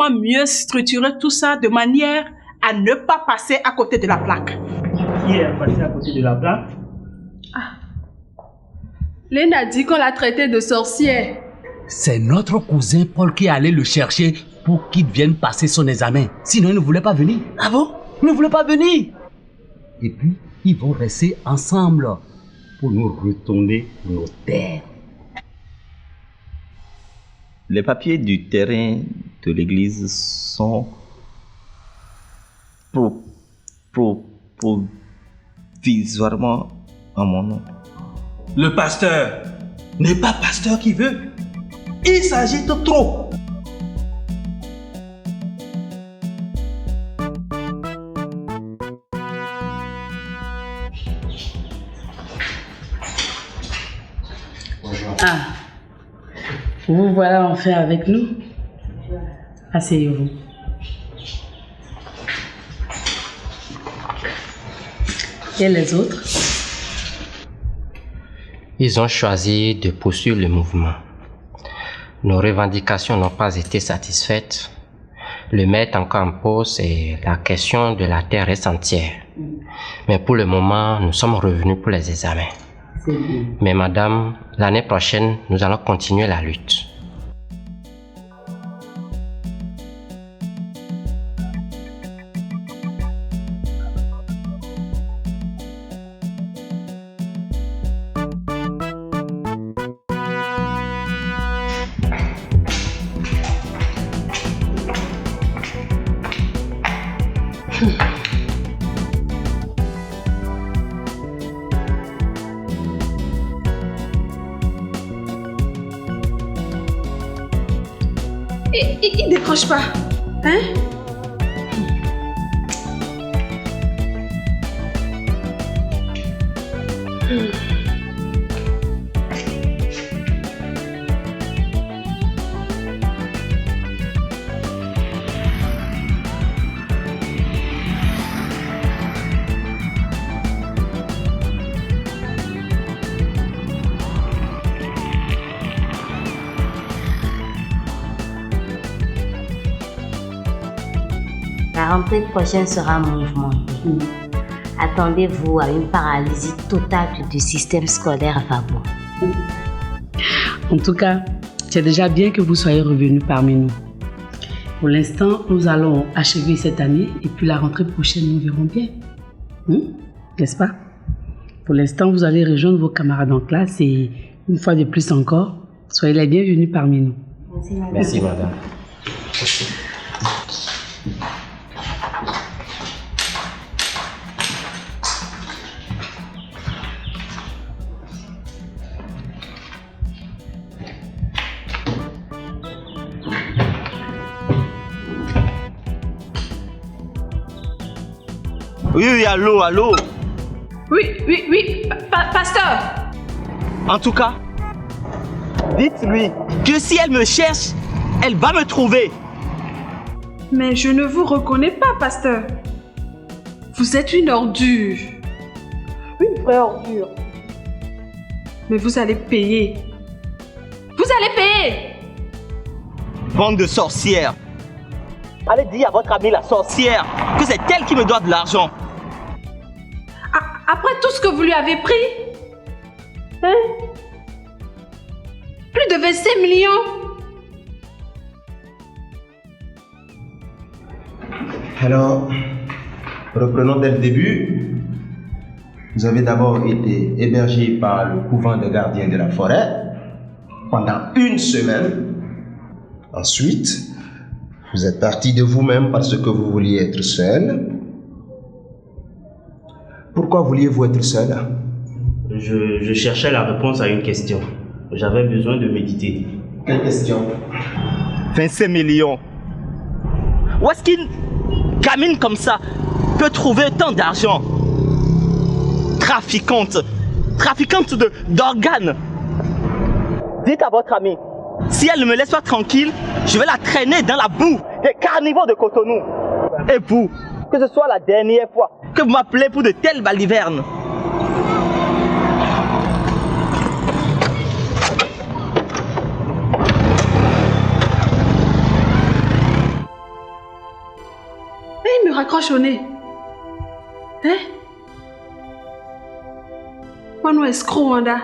comment mieux structurer tout ça de manière à ne pas passer à côté de la plaque. Qui est passé à côté de la plaque? Lynn a dit qu'on l'a traité de sorcière. C'est notre cousin Paul qui est allé le chercher pour qu'il vienne passer son examen. Sinon, il ne voulait pas venir. Ah bon? Il ne voulait pas venir. Et puis, ils vont rester ensemble pour nous retourner nos terres. Les papiers du terrain de l'église sont provisoirement à mon nom. Le pasteur n'est pas pasteur qui veut. Il s'agite trop. Ah, vous voilà enfin avec nous. Asseyez-vous. Et les autres? Ils ont choisi de poursuivre le mouvement. Nos revendications n'ont pas été satisfaites. Le maître encore en pause et la question de la terre reste entière. Mais pour le moment, nous sommes revenus pour les examens. Mais madame, l'année prochaine, nous allons continuer la lutte. Il décroche pas, hein? La rentrée prochaine sera mouvementée. Attendez-vous à une paralysie totale du système scolaire à Fabo. En tout cas, c'est déjà bien que vous soyez revenus parmi nous. Pour l'instant, nous allons achever cette année et puis la rentrée prochaine, nous verrons bien. N'est-ce pas? Pour l'instant, vous allez rejoindre vos camarades en classe et une fois de plus encore, soyez les bienvenus parmi nous. Merci, madame. Merci, madame. Oui, allô. Oui, pasteur. En tout cas, dites-lui que si elle me cherche, elle va me trouver. Mais je ne vous reconnais pas, pasteur. Vous êtes une ordure. Une vraie ordure. Mais vous allez payer. Vous allez payer. Bande de sorcières. Allez dire à votre amie la sorcière que c'est elle qui me doit de l'argent. Après tout ce que vous lui avez pris, hein? Plus de 25 millions. Alors, reprenons dès le début. Vous avez d'abord été hébergé par le couvent des gardiens de la forêt pendant 1 semaine. Ensuite, vous êtes parti de vous-même parce que vous vouliez être seul. Pourquoi vouliez-vous être seul? Je cherchais la réponse à une question. J'avais besoin de méditer. Quelle question? 25 millions. Où est-ce qu'une gamine comme ça peut trouver tant d'argent? Trafiquante d'organes. Dites à votre amie, si elle ne me laisse pas tranquille, je vais la traîner dans la boue des carnivores de Cotonou. Et vous, que ce soit la dernière fois que vous m'appelez pour de telles balivernes. raccroches au nez. Hein? Mano escroc, Wanda.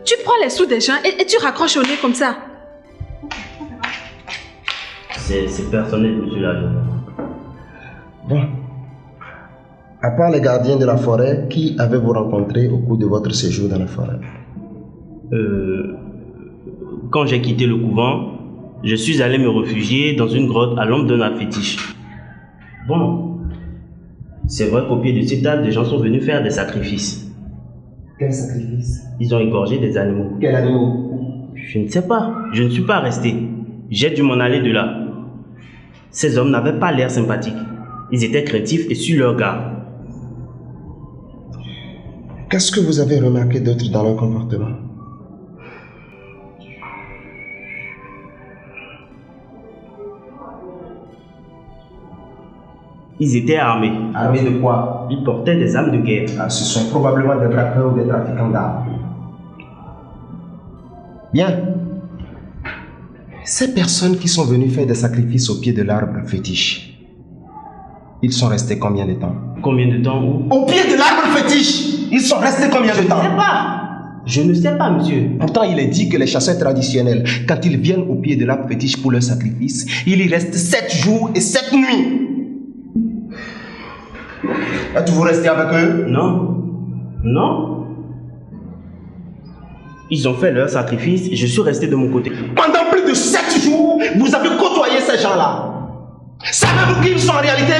Tu prends les sous des gens et tu raccroches au nez comme ça. C'est personnel, monsieur l'agent. Bon. À part les gardiens de la forêt, qui avez-vous rencontré au cours de votre séjour dans la forêt? Quand j'ai quitté le couvent, je suis allé me réfugier dans une grotte à l'ombre d'un arbre fétiche. Bon, c'est vrai qu'au pied de cette table, des gens sont venus faire des sacrifices. Quel sacrifice? Ils ont égorgé des animaux. Quels animaux? Je ne sais pas, je ne suis pas resté. J'ai dû m'en aller de là. Ces hommes n'avaient pas l'air sympathiques. Ils étaient craintifs et sur leur garde. Qu'est-ce que vous avez remarqué d'autre dans leur comportement? Ils étaient armés. Armés de quoi? Ils portaient des armes de guerre. Ah, ce sont probablement des braqueurs ou des trafiquants d'armes. Bien. Ces personnes qui sont venues faire des sacrifices au pied de l'arbre fétiche, ils sont restés combien de temps? Combien de temps? Au pied de l'arbre fétiche! Ils sont restés combien de temps? Je ne sais pas. Je ne sais pas, monsieur. Pourtant, il est dit que les chasseurs traditionnels, quand ils viennent au pied de l'arbre fétiche pour leur sacrifice, ils y restent 7 jours et 7 nuits. Êtes-vous resté avec eux? Non. Non. Ils ont fait leur sacrifice et je suis resté de mon côté. Pendant plus de 7 jours, vous avez côtoyé ces gens-là. Savez-vous qui ils sont en réalité?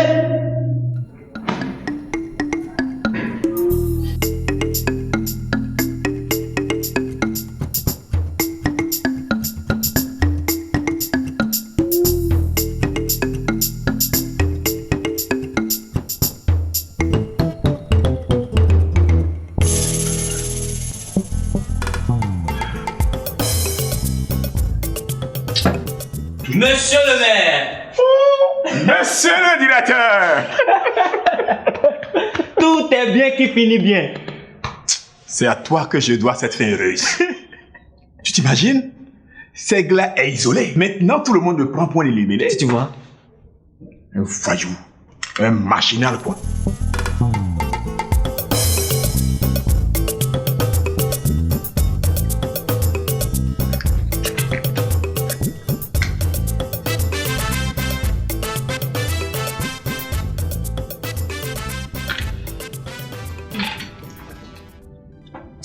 Monsieur le maire! Monsieur le directeur! Tout est bien qui finit bien. C'est à toi que je dois cette fin heureuse. Tu t'imagines? Segla est isolé. Maintenant, tout le monde le prend pour l'éliminer. Tu vois? Un voyou. Un machinal, quoi.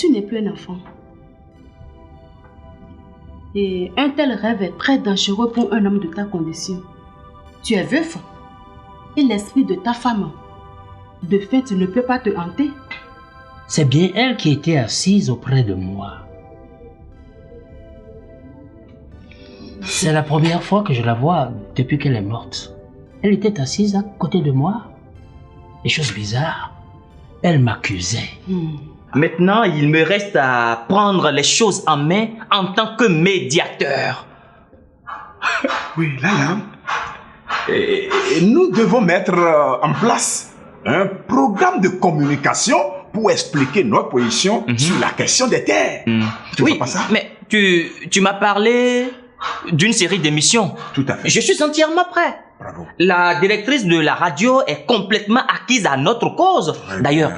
Tu n'es plus un enfant. Et un tel rêve est très dangereux pour un homme de ta condition. Tu es veuf. Et l'esprit de ta femme, de fait, ne peut pas te hanter. C'est bien elle qui était assise auprès de moi. C'est la première fois que je la vois depuis qu'elle est morte. Elle était assise à côté de moi. Et chose bizarre, elle m'accusait. Maintenant, il me reste à prendre les choses en main en tant que médiateur. Oui, là. Et nous devons mettre en place un programme de communication pour expliquer notre position sur la question des terres. Tu vois pas ça? Mais tu m'as parlé d'une série d'émissions. Tout à fait. Je suis entièrement prêt. Bravo. La directrice de la radio est complètement acquise à notre cause. D'ailleurs,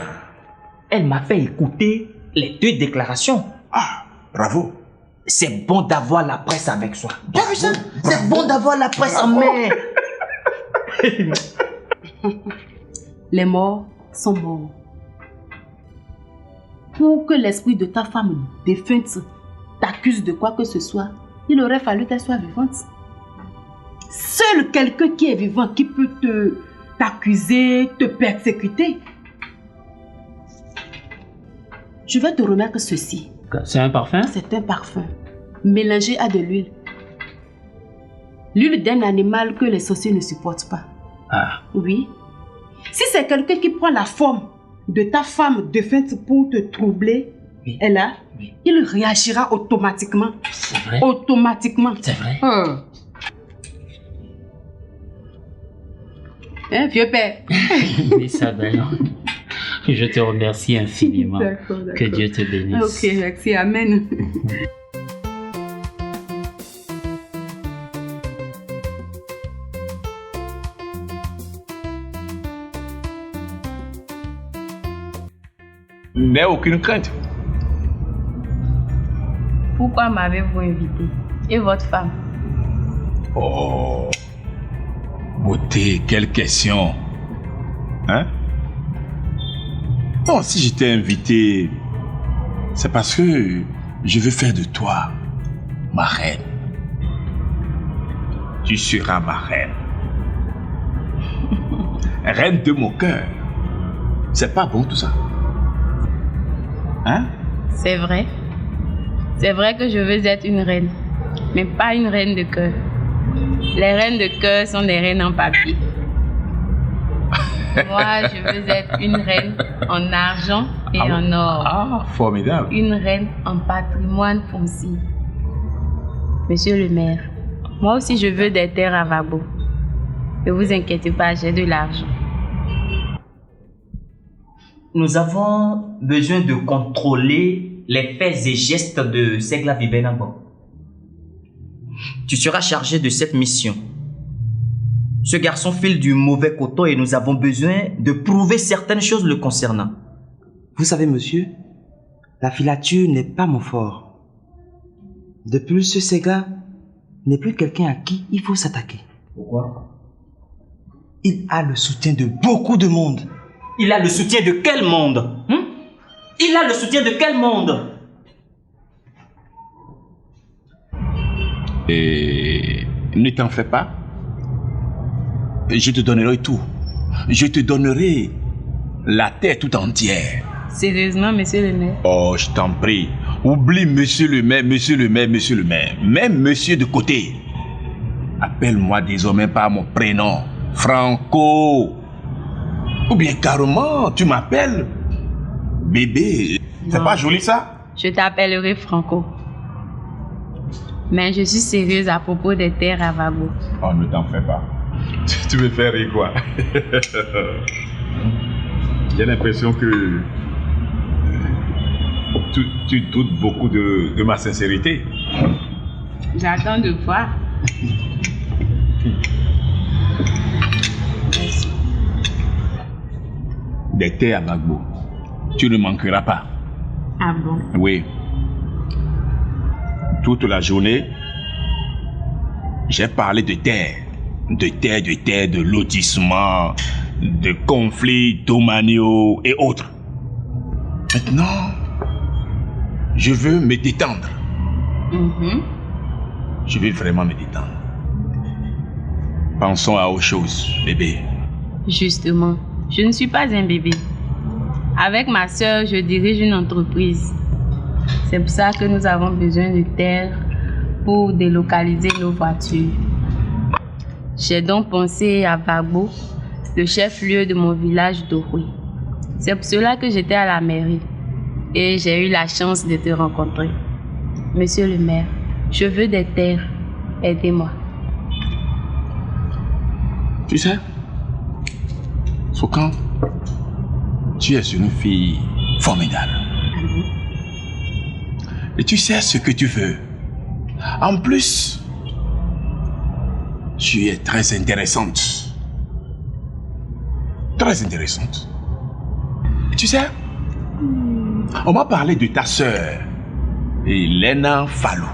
elle m'a fait écouter les 2 déclarations. Ah, bravo. C'est bon d'avoir la presse avec soi. Tu as vu ça? C'est bon d'avoir la presse en main. Les morts sont morts. Pour que l'esprit de ta femme défunte t'accuse de quoi que ce soit, il aurait fallu qu'elle soit vivante. Seul quelqu'un qui est vivant qui peut t'accuser, te persécuter. Je vais te remettre ceci. C'est un parfum? C'est un parfum mélangé à de l'huile. L'huile d'un animal que les sorciers ne supportent pas. Ah. Oui. Si c'est quelqu'un qui prend la forme de ta femme défunte pour te troubler, oui. Et là, oui. Il réagira automatiquement. C'est vrai? Automatiquement. C'est vrai? Hein, vieux père? Isabelle, je te remercie infiniment. D'accord. Que Dieu te bénisse. Ok, merci. Amen. n'aie aucune crainte. Pourquoi m'avez-vous invité? Et votre femme? Oh, beauté, quelle question. Hein? Bon, si je t'ai invité, c'est parce que je veux faire de toi ma reine. Tu seras ma reine. Reine de mon cœur. C'est pas bon tout ça? Hein? C'est vrai. C'est vrai que je veux être une reine, mais pas une reine de cœur. Les reines de cœur sont des reines en papier. Moi, je veux être une reine en argent et en or. Ah, formidable. Une reine en patrimoine foncier. Monsieur le maire, moi aussi je veux des terres à Vagbo. Ne vous inquiétez pas, j'ai de l'argent. Nous avons besoin de contrôler les faits et gestes de Segla Bibenabo. Tu seras chargé de cette mission. Ce garçon file du mauvais coton et nous avons besoin de prouver certaines choses le concernant. Vous savez, monsieur, la filature n'est pas mon fort. De plus, ce Segla n'est plus quelqu'un à qui il faut s'attaquer. Pourquoi? Il a le soutien de beaucoup de monde. Il a le soutien de quel monde? Il a le soutien de quel monde? Et ne t'en fais pas. Je te donnerai tout. Je te donnerai la terre tout entière. Sérieusement, monsieur le maire? Oh, je t'en prie. Oublie monsieur le maire, monsieur le maire, monsieur le maire. Même monsieur de côté. Appelle-moi désormais par mon prénom. Franco. Ou bien carrément, tu m'appelles bébé. C'est pas joli ça? Je t'appellerai Franco. Mais je suis sérieuse à propos des terres à Vagbo. Oh, ne t'en fais pas. Tu me fais rire quoi? J'ai l'impression que tu doutes beaucoup de ma sincérité. J'attends de voir. Des terres à Vagbo. Tu ne manqueras pas. Ah bon? Oui. Toute la journée, j'ai parlé de terre. De terre, de lotissement, de conflits domaniaux et autres. Maintenant, je veux me détendre. Je veux vraiment me détendre. Pensons à autre chose, bébé. Justement, je ne suis pas un bébé. Avec ma soeur, je dirige une entreprise. C'est pour ça que nous avons besoin de terre pour délocaliser nos voitures. J'ai donc pensé à Vagbo, le chef-lieu de mon village d'Orui. C'est pour cela que j'étais à la mairie et j'ai eu la chance de te rencontrer. Monsieur le maire, je veux des terres. Aidez-moi. Tu sais, Sokan, tu es une fille formidable. Et tu sais ce que tu veux. En plus, tu es très intéressante. Très intéressante. Et tu sais, on m'a parlé de ta sœur, Elena Fallou.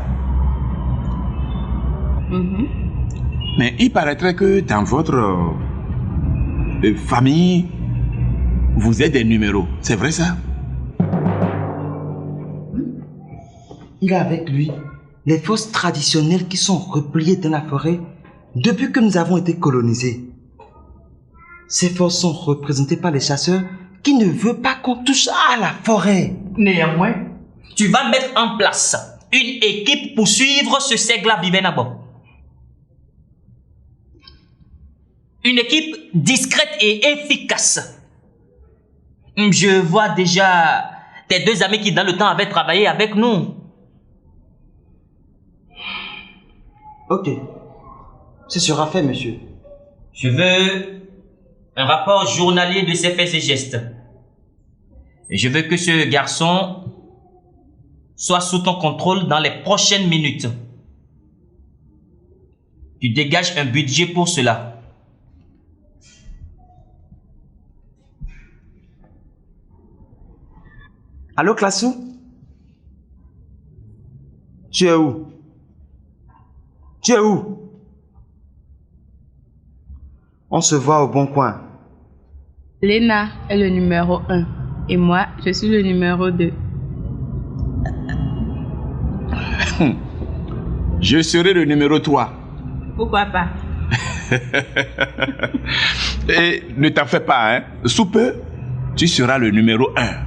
Mais il paraîtrait que dans votre famille, vous êtes des numéros. C'est vrai ça? Il a avec lui les fosses traditionnelles qui sont repliées dans la forêt depuis que nous avons été colonisés. Ces fosses sont représentées par les chasseurs qui ne veulent pas qu'on touche à la forêt. Néanmoins, tu vas mettre en place une équipe pour suivre ce Segla Bibenabo. Une équipe discrète et efficace. Je vois déjà tes deux amis qui dans le temps avaient travaillé avec nous. Ok. Ce sera fait, monsieur. Je veux un rapport journalier de ses faits et gestes. Et je veux que ce garçon soit sous ton contrôle dans les prochaines minutes. Tu dégages un budget pour cela. Allô, Classou? Tu es où? Tu es où? On se voit au bon coin. Léna est le numéro 1 et moi, je suis le numéro 2. Je serai le numéro 3. Pourquoi pas? Et ne t'en fais pas, hein. Sous peu, tu seras le numéro 1.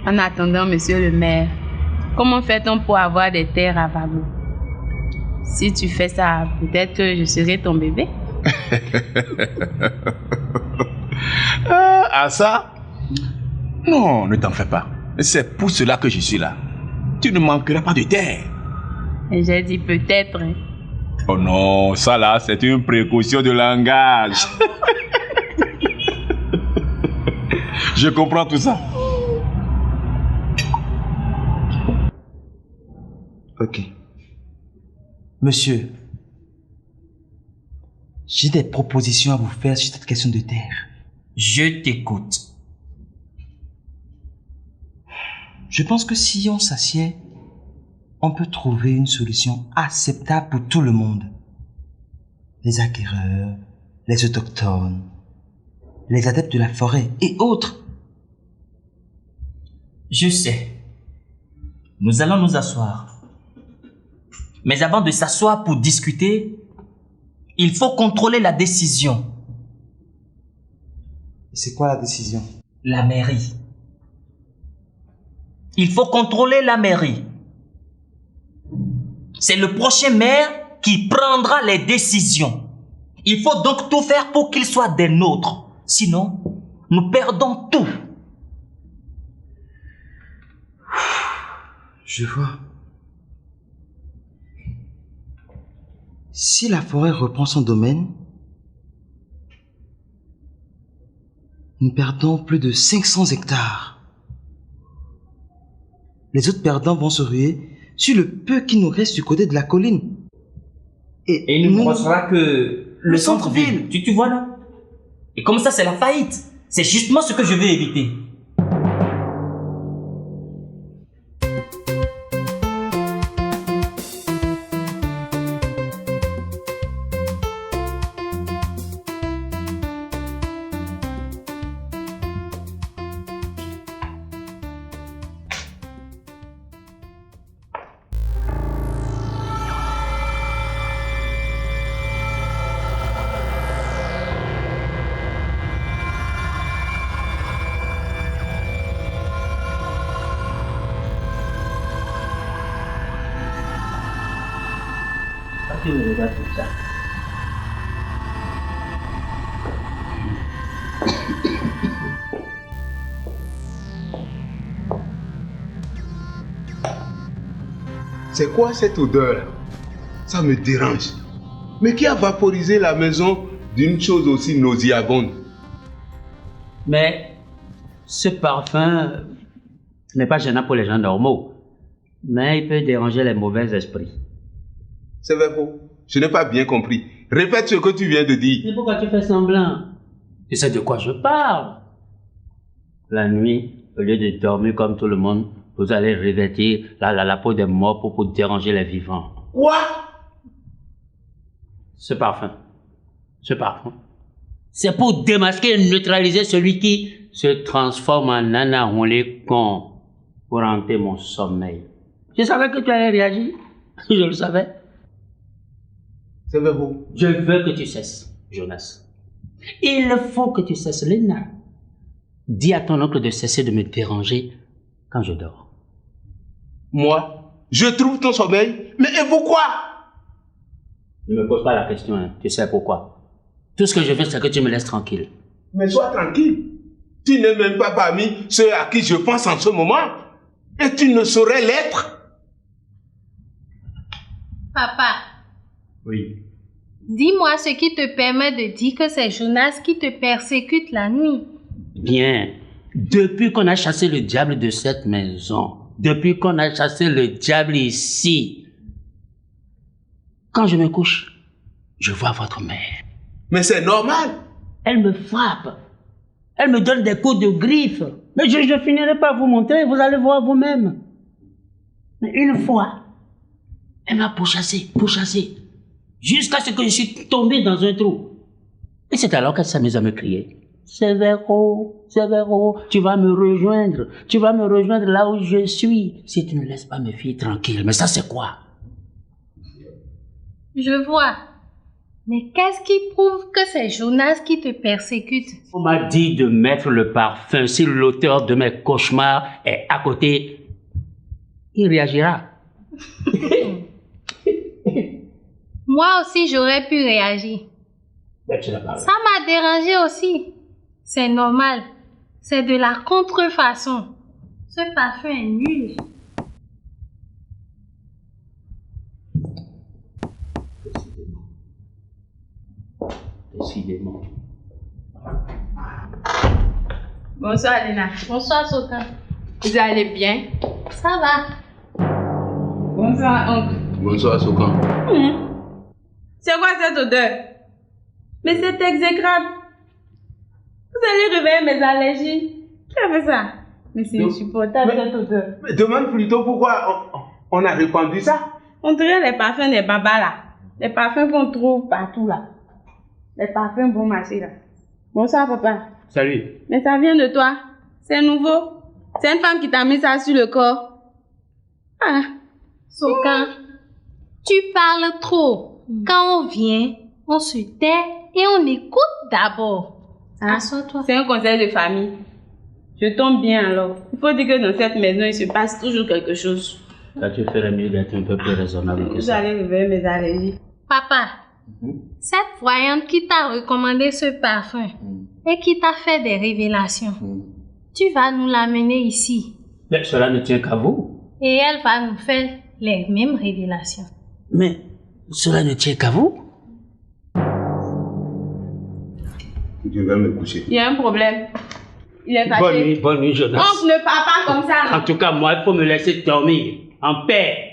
En attendant, monsieur le maire, comment fait-on pour avoir des terres à Vabo? Si tu fais ça, peut-être que je serai ton bébé. Ah, ça? Non, ne t'en fais pas. C'est pour cela que je suis là. Tu ne manqueras pas de terre. Et j'ai dit peut-être. Hein. Oh non, ça là, c'est une précaution de langage. Je comprends tout ça. Ok. Monsieur, j'ai des propositions à vous faire sur cette question de terre. Je t'écoute. Je pense que si on s'assied, on peut trouver une solution acceptable pour tout le monde. Les acquéreurs, les autochtones, les adeptes de la forêt et autres. Je sais. Nous allons nous asseoir. Mais avant de s'asseoir pour discuter, il faut contrôler la décision. C'est quoi la décision? La mairie. Il faut contrôler la mairie. C'est le prochain maire qui prendra les décisions. Il faut donc tout faire pour qu'il soit des nôtres. Sinon, nous perdons tout. Je vois. Si la forêt reprend son domaine, nous perdons plus de 500 hectares. Les autres perdants vont se ruer sur le peu qui nous reste du côté de la colline. Et il ne nous restera que le centre-ville. Tu vois là? Et comme ça, c'est la faillite. C'est justement ce que je veux éviter. Tu me regardes tout ça. C'est quoi cette odeur? Ça me dérange. Mais qui a vaporisé la maison d'une chose aussi nauséabonde? Mais ce parfum n'est pas gênant pour les gens normaux, mais il peut déranger les mauvais esprits. C'est vrai, je n'ai pas bien compris. Répète ce que tu viens de dire. Mais pourquoi tu fais semblant? Tu sais de quoi je parle? La nuit, au lieu de dormir comme tout le monde, vous allez revêtir la peau des morts pour déranger les vivants. Quoi? Ce parfum, c'est pour démasquer et neutraliser celui qui se transforme en nana roulé con pour hanter mon sommeil. Je savais que tu allais réagir. Je le savais. C'est vrai. Je veux que tu cesses, Jonas. Il faut que tu cesses, Léna. Dis à ton oncle de cesser de me déranger quand je dors. Moi, je trouve ton sommeil, mais et pourquoi? Ne me pose pas la question, hein. Tu sais pourquoi. Tout ce que je veux, c'est que tu me laisses tranquille. Mais sois tranquille. Tu n'es même pas parmi ceux à qui je pense en ce moment. Et tu ne saurais l'être. Papa. Oui. Dis-moi ce qui te permet de dire que c'est Jonas qui te persécute la nuit. Bien. Depuis qu'on a chassé le diable de cette maison, depuis qu'on a chassé le diable ici, quand je me couche, je vois votre mère. Mais c'est normal. Elle me frappe. Elle me donne des coups de griffe. Mais je ne finirai pas à vous montrer, vous allez voir vous-même. Mais une fois, elle m'a pourchassé, jusqu'à ce que je suis tombé dans un trou. Et c'est alors qu'elle s'amuse à me crier. Sévéro, tu vas me rejoindre là où je suis, si tu ne laisses pas mes filles tranquilles. Mais ça, c'est quoi? Je vois. Mais qu'est-ce qui prouve que c'est Jonas qui te persécute? On m'a dit de mettre le parfum. Si l'auteur de mes cauchemars est à côté, il réagira. Moi aussi, j'aurais pu réagir. Ça m'a dérangé aussi. C'est normal. C'est de la contrefaçon. Ce parfum est nul. Décidément. Bonsoir, Léna. Bonsoir, Soka. Vous allez bien? Ça va. Bonsoir, oncle. Bonsoir, Soka. C'est quoi cette odeur? Mais c'est exécrable. Vous allez réveiller mes allergies. Qui a fait ça? Mais c'est insupportable cette odeur. Mais demande plutôt pourquoi on a répandu ça. On dirait les parfums des babas là. Les parfums qu'on trouve partout là. Les parfums bon marché là. Bonsoir papa. Salut. Mais ça vient de toi. C'est nouveau. C'est une femme qui t'a mis ça sur le corps. Ah. Soka, tu parles trop. Quand on vient, on se tait et on écoute d'abord. Assois-toi. C'est un conseil de famille. Je tombe bien alors. Il faut dire que dans cette maison, il se passe toujours quelque chose. Là, tu ferais mieux d'être un peu plus raisonnable que Vous ça. allez réveiller mes allergies. Papa, cette voyante qui t'a recommandé ce parfum et qui t'a fait des révélations, tu vas nous l'amener ici. Mais cela ne tient qu'à vous. Et elle va nous faire les mêmes révélations. Mais cela ne tient qu'à vous. Je vais me coucher. Il y a un problème. Il est fâché. Bonne nuit, Jonas. On ne parle pas comme ça. En tout cas, moi, il faut me laisser dormir en paix.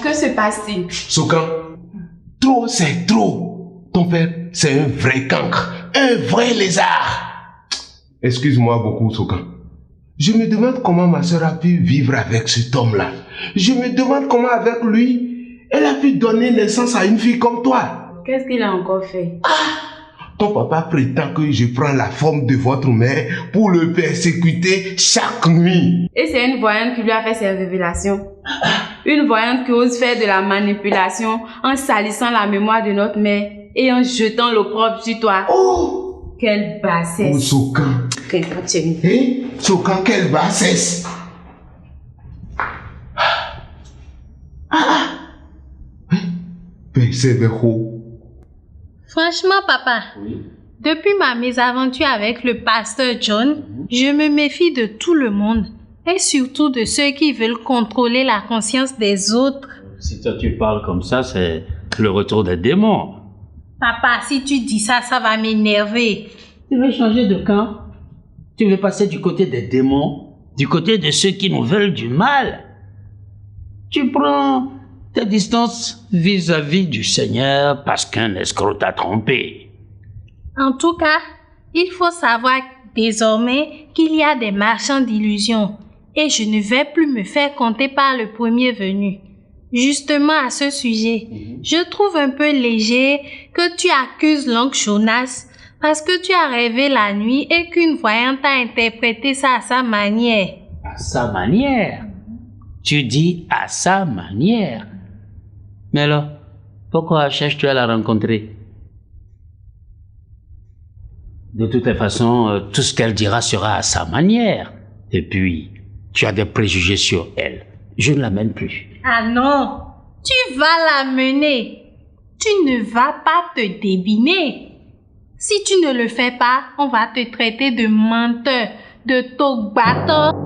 Que se passe-t-il? Sokan, trop c'est trop. Ton père, c'est un vrai cancre, un vrai lézard. Excuse-moi beaucoup, Sokan. Je me demande comment ma soeur a pu vivre avec cet homme-là. Je me demande comment avec lui, elle a pu donner naissance à une fille comme toi. Qu'est-ce qu'il a encore fait? Ton papa prétend que je prends la forme de votre mère pour le persécuter chaque nuit. Et c'est une voyante qui lui a fait ces révélations. Une voyante qui ose faire de la manipulation en salissant la mémoire de notre mère et en jetant l'opprobre sur toi. Oh! Quelle bassesse! Oh, Sokan! Sokan, quelle bassesse! Persévéro. Franchement, papa, depuis ma mésaventure avec le pasteur John, je me méfie de tout le monde et surtout de ceux qui veulent contrôler la conscience des autres. Si toi tu parles comme ça, c'est le retour des démons. Papa, si tu dis ça, ça va m'énerver. Tu veux changer de camp? Tu veux passer du côté des démons? Du côté de ceux qui nous veulent du mal? Tu prends tes distances vis-à-vis du Seigneur parce qu'un escroc t'a trompé. En tout cas, il faut savoir désormais qu'il y a des marchands d'illusions et je ne vais plus me faire compter par le premier venu. Justement à ce sujet, je trouve un peu léger que tu accuses l'oncle Jonas parce que tu as rêvé la nuit et qu'une voyante a interprété ça à sa manière. À sa manière? Tu dis à sa manière. Mais alors, pourquoi cherches-tu à la rencontrer? De toutes les façons, tout ce qu'elle dira sera à sa manière. Et puis, tu as des préjugés sur elle. Je ne l'amène plus. Ah non, tu vas l'amener. Tu ne vas pas te débiner. Si tu ne le fais pas, on va te traiter de menteur, de togbato.